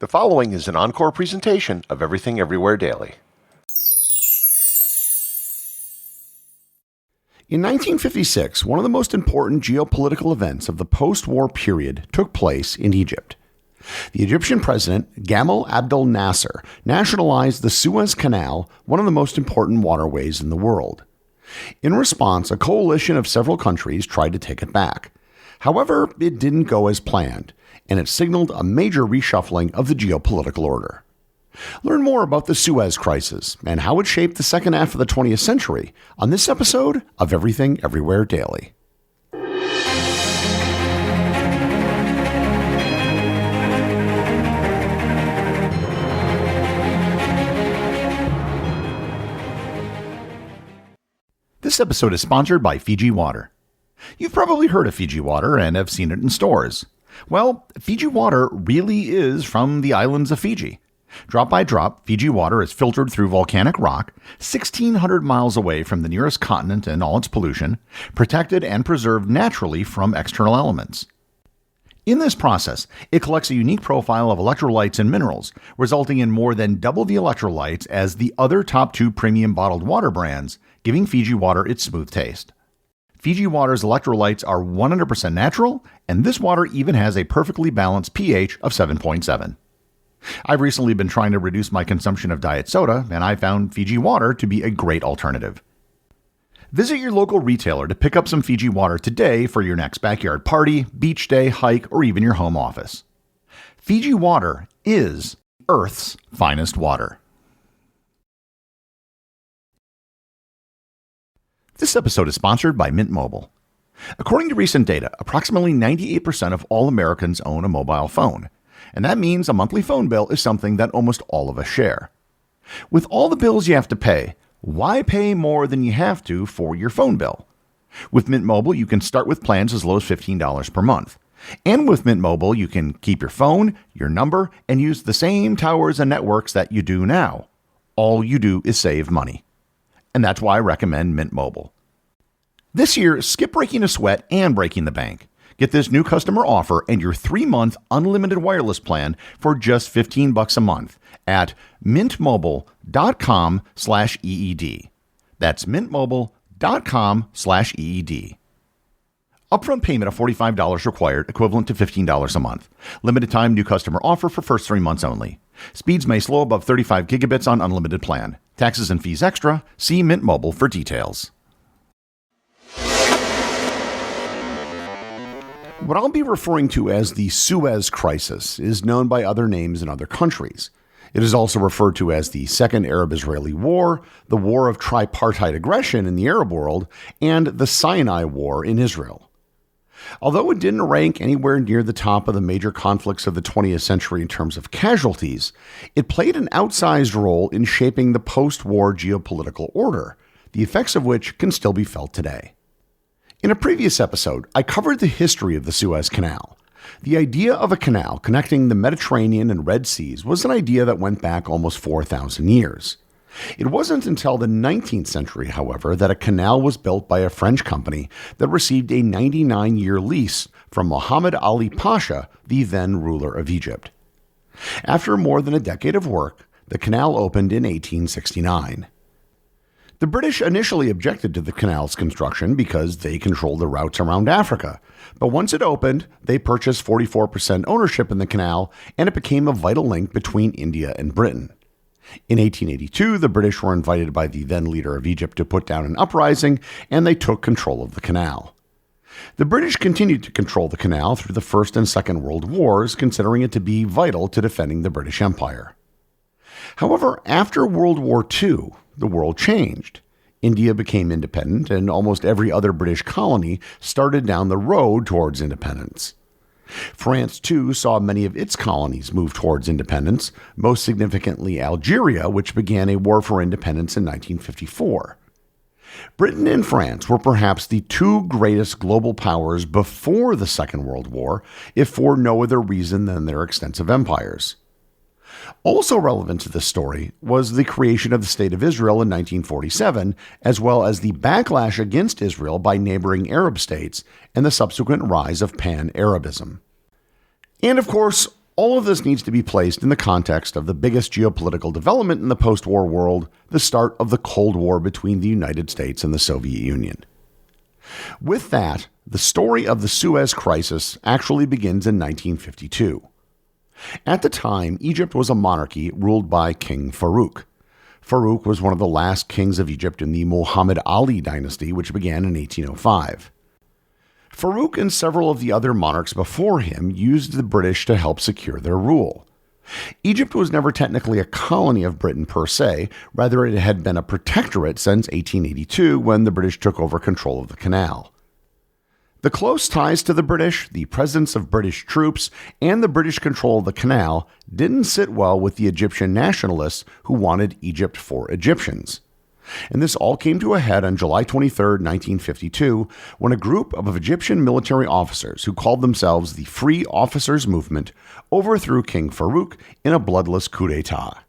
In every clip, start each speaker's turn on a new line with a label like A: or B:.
A: The following is an encore presentation of Everything Everywhere Daily.
B: In 1956, one of the most important geopolitical events of the post-war period took place in Egypt. The Egyptian president, Gamal Abdel Nasser, nationalized the Suez Canal, one of the most important waterways in the world. In response, a coalition of several countries tried to take it back. However, it didn't go as planned, and it signaled a major reshuffling of the geopolitical order. Learn more about the Suez Crisis and how it shaped the second half of the 20th century on this episode of Everything Everywhere Daily. This episode is sponsored by Fiji Water. You've probably heard of Fiji Water and have seen it in stores. Well, Fiji Water really is from the islands of Fiji. Drop by drop, Fiji water is filtered through volcanic rock, 1,600 miles away from the nearest continent and all its pollution, protected and preserved naturally from external elements. In this process, it collects a unique profile of electrolytes and minerals, resulting in more than double the electrolytes as the other top two premium bottled water brands, giving Fiji water its smooth taste. Fiji water's electrolytes are 100% natural, and this water even has a perfectly balanced pH of 7.7. I've recently been trying to reduce my consumption of diet soda, and I found Fiji water to be a great alternative. Visit your local retailer to pick up some Fiji water today for your next backyard party, beach day, hike, or even your home office. Fiji water is Earth's finest water. This episode is sponsored by Mint Mobile. According to recent data, approximately 98% of all Americans own a mobile phone, and that means a monthly phone bill is something that almost all of us share. With all the bills you have to pay, why pay more than you have to for your phone bill? With Mint Mobile, you can start with plans as low as $15 per month. And with Mint Mobile, you can keep your phone, your number, and use the same towers and networks that you do now. All you do is save money. And that's why I recommend Mint Mobile. This year, skip breaking a sweat and breaking the bank. Get this new customer offer and your 3-month unlimited wireless plan for just $15 a month at mintmobile.com/EED. That's mintmobile.com/EED. Upfront payment of $45 required, equivalent to $15 a month. Limited time new customer offer for first 3 months only. Speeds may slow above 35 gigabits on unlimited plan. Taxes and fees extra. See Mint Mobile for details. What I'll be referring to as the Suez Crisis is known by other names in other countries. It is also referred to as the Second Arab-Israeli War, the War of Tripartite Aggression in the Arab world, and the Sinai War in Israel. Although it didn't rank anywhere near the top of the major conflicts of the 20th century in terms of casualties, it played an outsized role in shaping the post-war geopolitical order, the effects of which can still be felt today. In a previous episode, I covered the history of the Suez Canal. The idea of a canal connecting the Mediterranean and Red Seas was an idea that went back almost 4,000 years. It wasn't until the 19th century, however, that a canal was built by a French company that received a 99-year lease from Muhammad Ali Pasha, the then ruler of Egypt. After more than a decade of work, the canal opened in 1869. The British initially objected to the canal's construction because they controlled the routes around Africa, but once it opened, they purchased 44% ownership in the canal, and it became a vital link between India and Britain. In 1882, the British were invited by the then leader of Egypt to put down an uprising, and they took control of the canal. The British continued to control the canal through the First and Second World Wars, considering it to be vital to defending the British Empire. However, after World War II, the world changed. India became independent, and almost every other British colony started down the road towards independence. France, too, saw many of its colonies move towards independence, most significantly Algeria, which began a war for independence in 1954. Britain and France were perhaps the two greatest global powers before the Second World War, if for no other reason than their extensive empires. Also relevant to this story was the creation of the State of Israel in 1947, as well as the backlash against Israel by neighboring Arab states and the subsequent rise of pan-Arabism. And of course, All of this needs to be placed in the context of the biggest geopolitical development in the post-war world, the start of the Cold War between the United States and the Soviet Union. With that, the story of the Suez Crisis actually begins in 1952. At the time, Egypt was a monarchy ruled by King Farouk. Farouk was one of the last kings of Egypt in the Muhammad Ali dynasty, which began in 1805. Farouk and several of the other monarchs before him used the British to help secure their rule. Egypt was never technically a colony of Britain per se, rather it had been a protectorate since 1882 when the British took over control of the canal. The close ties to the British, the presence of British troops, and the British control of the canal didn't sit well with the Egyptian nationalists who wanted Egypt for Egyptians. And this all came to a head on July 23, 1952, when a group of Egyptian military officers who called themselves the Free Officers Movement overthrew King Farouk in a bloodless coup d'etat.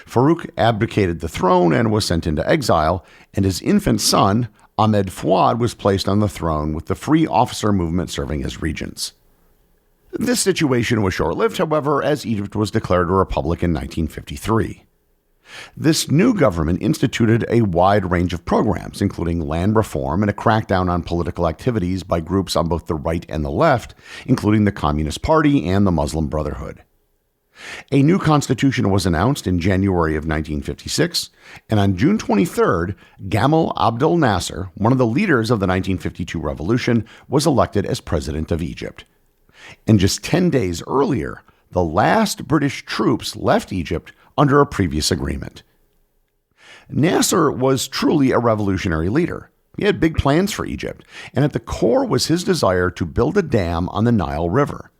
B: Farouk abdicated the throne and was sent into exile, and his infant son, Ahmed Fuad, was placed on the throne with the Free Officer Movement serving as regents. This situation was short-lived, however, as Egypt was declared a republic in 1953. This new government instituted a wide range of programs, including land reform and a crackdown on political activities by groups on both the right and the left, including the Communist Party and the Muslim Brotherhood. A new constitution was announced in January of 1956, and on June 23rd, Gamal Abdel Nasser, one of the leaders of the 1952 revolution, was elected as president of Egypt. And just 10 days earlier, the last British troops left Egypt under a previous agreement. Nasser was truly a revolutionary leader. He had big plans for Egypt, and at the core was his desire to build a dam on the Nile River.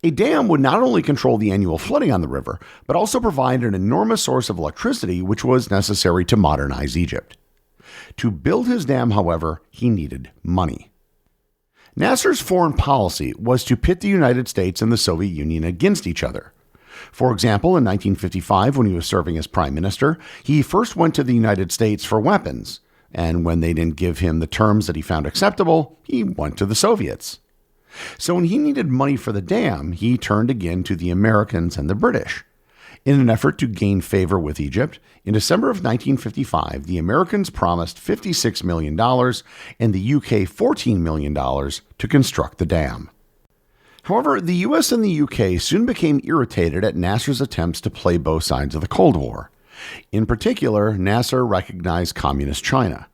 B: A dam would not only control the annual flooding on the river, but also provide an enormous source of electricity which was necessary to modernize Egypt. To build his dam, however, he needed money. Nasser's foreign policy was to pit the United States and the Soviet Union against each other. For example, in 1955, when he was serving as prime minister, he first went to the United States for weapons, and when they didn't give him the terms that he found acceptable, he went to the Soviets. So when he needed money for the dam, he turned again to the Americans and the British. In an effort to gain favor with Egypt, in December of 1955, the Americans promised $56 million and the UK $14 million to construct the dam. However, the US and the UK soon became irritated at Nasser's attempts to play both sides of the Cold War. In particular, Nasser recognized Communist China.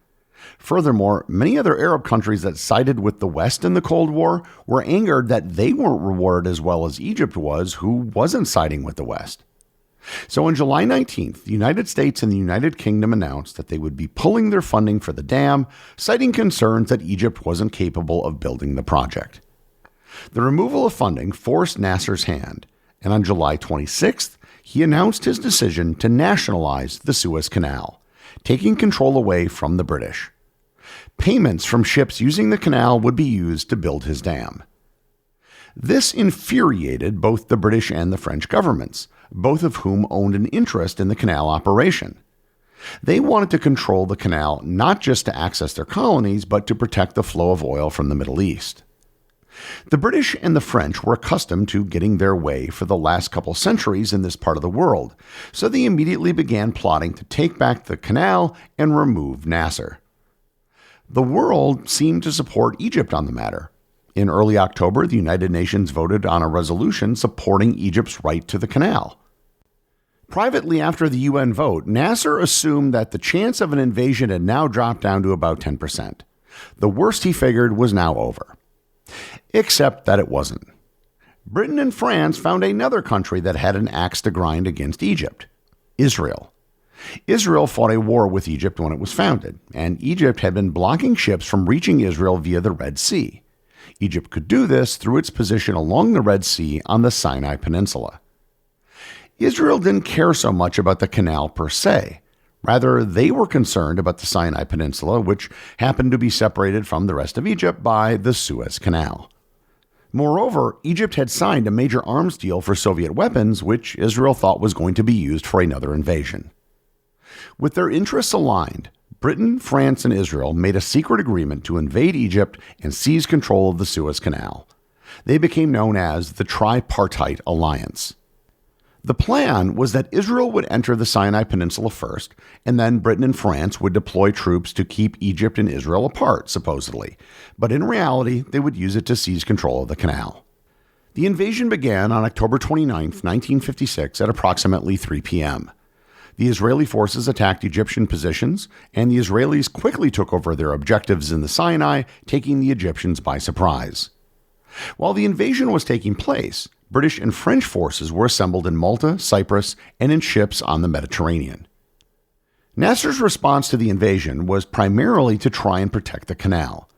B: Furthermore, many other Arab countries that sided with the West in the Cold War were angered that they weren't rewarded as well as Egypt was, who wasn't siding with the West. So on July 19th, the United States and the United Kingdom announced that they would be pulling their funding for the dam, citing concerns that Egypt wasn't capable of building the project. The removal of funding forced Nasser's hand, and on July 26th, he announced his decision to nationalize the Suez Canal, taking control away from the British. Payments from ships using the canal would be used to build his dam. This infuriated both the British and the French governments, both of whom owned an interest in the canal operation. They wanted to control the canal not just to access their colonies, but to protect the flow of oil from the Middle East. The British and the French were accustomed to getting their way for the last couple centuries in this part of the world, so they immediately began plotting to take back the canal and remove Nasser. The world seemed to support Egypt on the matter. In early October, the United Nations voted on a resolution supporting Egypt's right to the canal. Privately, after the UN vote, Nasser assumed that the chance of an invasion had now dropped down to about 10%. The worst he figured was now over. Except that it wasn't. Britain and France found another country that had an axe to grind against Egypt: Israel. Israel fought a war with Egypt when it was founded, and Egypt had been blocking ships from reaching Israel via the Red Sea. Egypt could do this through its position along the Red Sea on the Sinai Peninsula. Israel didn't care so much about the canal per se. Rather, they were concerned about the Sinai Peninsula, which happened to be separated from the rest of Egypt by the Suez Canal. Moreover, Egypt had signed a major arms deal for Soviet weapons, which Israel thought was going to be used for another invasion. With their interests aligned, Britain, France, and Israel made a secret agreement to invade Egypt and seize control of the Suez Canal. They became known as the Tripartite Alliance. The plan was that Israel would enter the Sinai Peninsula first, and then Britain and France would deploy troops to keep Egypt and Israel apart, supposedly. But in reality, they would use it to seize control of the canal. The invasion began on October 29, 1956, at approximately 3 p.m. The Israeli forces attacked Egyptian positions, and the Israelis quickly took over their objectives in the Sinai, taking the Egyptians by surprise. While the invasion was taking place, British and French forces were assembled in Malta, Cyprus, and in ships on the Mediterranean. Nasser's response to the invasion was primarily to try and protect the canal.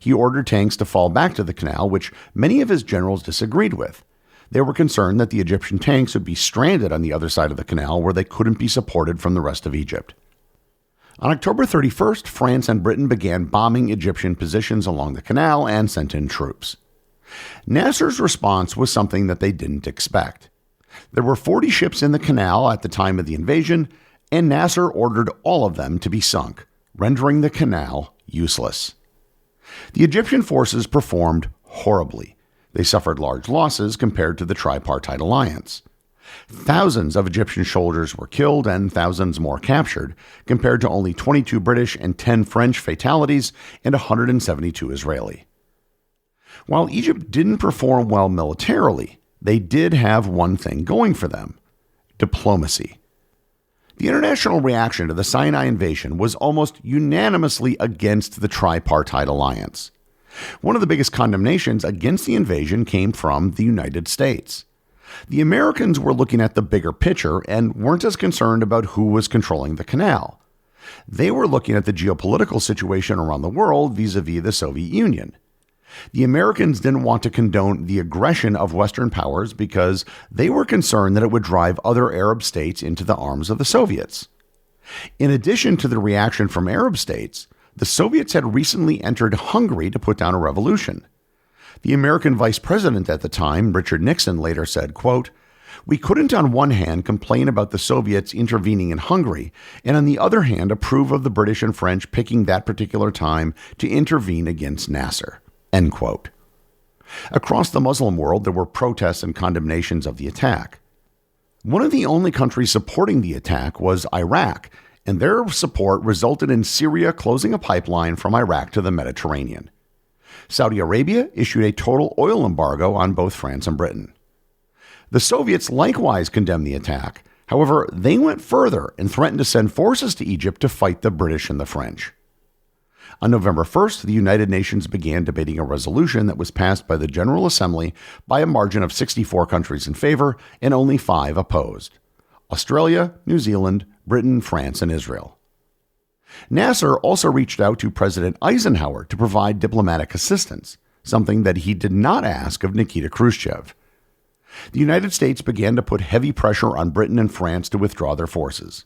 B: He ordered tanks to fall back to the canal, which many of his generals disagreed with. They were concerned that the Egyptian tanks would be stranded on the other side of the canal where they couldn't be supported from the rest of Egypt. On October 31st, France and Britain began bombing Egyptian positions along the canal and sent in troops. Nasser's response was something that they didn't expect. There were 40 ships in the canal at the time of the invasion, and Nasser ordered all of them to be sunk, rendering the canal useless. The Egyptian forces performed horribly. They suffered large losses compared to the Tripartite Alliance. Thousands of Egyptian soldiers were killed and thousands more captured, compared to only 22 British and 10 French fatalities and 172 Israeli. While Egypt didn't perform well militarily, they did have one thing going for them: diplomacy. The international reaction to the Sinai invasion was almost unanimously against the Tripartite Alliance. One of the biggest condemnations against the invasion came from the United States. The Americans were looking at the bigger picture and weren't as concerned about who was controlling the canal. They were looking at the geopolitical situation around the world vis-a-vis the Soviet Union. The Americans didn't want to condone the aggression of Western powers because they were concerned that it would drive other Arab states into the arms of the Soviets. In addition to the reaction from Arab states, the Soviets had recently entered Hungary to put down a revolution. The American vice president at the time, Richard Nixon, later said, quote, "We couldn't on one hand complain about the Soviets intervening in Hungary, and on the other hand approve of the British and French picking that particular time to intervene against Nasser." End quote. Across the Muslim world, there were protests and condemnations of the attack. One of the only countries supporting the attack was Iraq, and their support resulted in Syria closing a pipeline from Iraq to the Mediterranean. Saudi Arabia issued a total oil embargo on both France and Britain. The Soviets likewise condemned the attack. However, they went further and threatened to send forces to Egypt to fight the British and the French. On November 1st, the United Nations began debating a resolution that was passed by the General Assembly by a margin of 64 countries in favor and only 5 opposed: Australia, New Zealand, Britain, France, and Israel. Nasser also reached out to President Eisenhower to provide diplomatic assistance, something that he did not ask of Nikita Khrushchev. The United States began to put heavy pressure on Britain and France to withdraw their forces.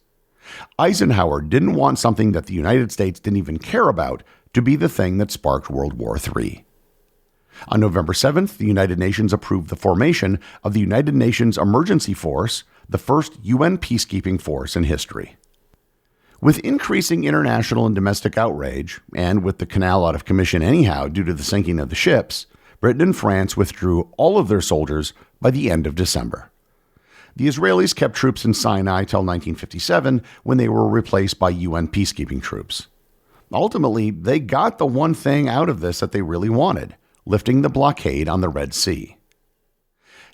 B: Eisenhower didn't want something that the United States didn't even care about to be the thing that sparked World War III. On November 7th, the United Nations approved the formation of the United Nations Emergency Force, the first UN peacekeeping force in history. With increasing international and domestic outrage, and with the canal out of commission anyhow due to the sinking of the ships, Britain and France withdrew all of their soldiers by the end of December. The Israelis kept troops in Sinai till 1957, when they were replaced by UN peacekeeping troops. Ultimately, they got the one thing out of this that they really wanted: lifting the blockade on the Red Sea.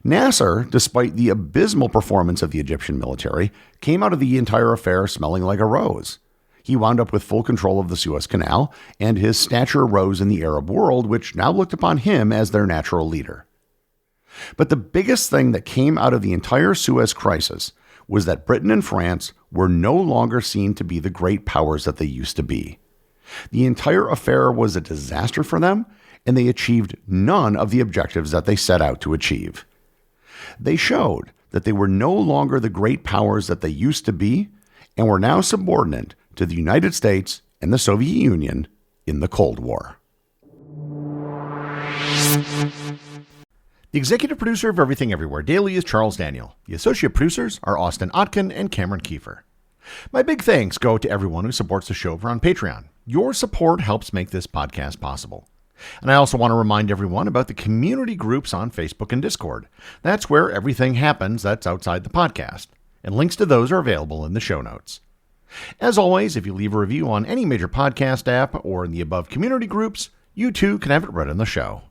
B: Nasser, despite the abysmal performance of the Egyptian military, came out of the entire affair smelling like a rose. He wound up with full control of the Suez Canal, and his stature rose in the Arab world, which now looked upon him as their natural leader. But the biggest thing that came out of the entire Suez Crisis was that Britain and France were no longer seen to be the great powers that they used to be. The entire affair was a disaster for them, and they achieved none of the objectives that they set out to achieve. They showed that they were no longer the great powers that they used to be, and were now subordinate to the United States and the Soviet Union in the Cold War. The executive producer of Everything Everywhere Daily is Charles Daniel. The associate producers are Austin Oetken and Cameron Kieffer. My big thanks go to everyone who supports the show over on Patreon. Your support helps make this podcast possible. And I also want to remind everyone about the community groups on Facebook and Discord. That's where everything happens that's outside the podcast. And links to those are available in the show notes. As always, if you leave a review on any major podcast app or in the above community groups, you too can have it read on the show.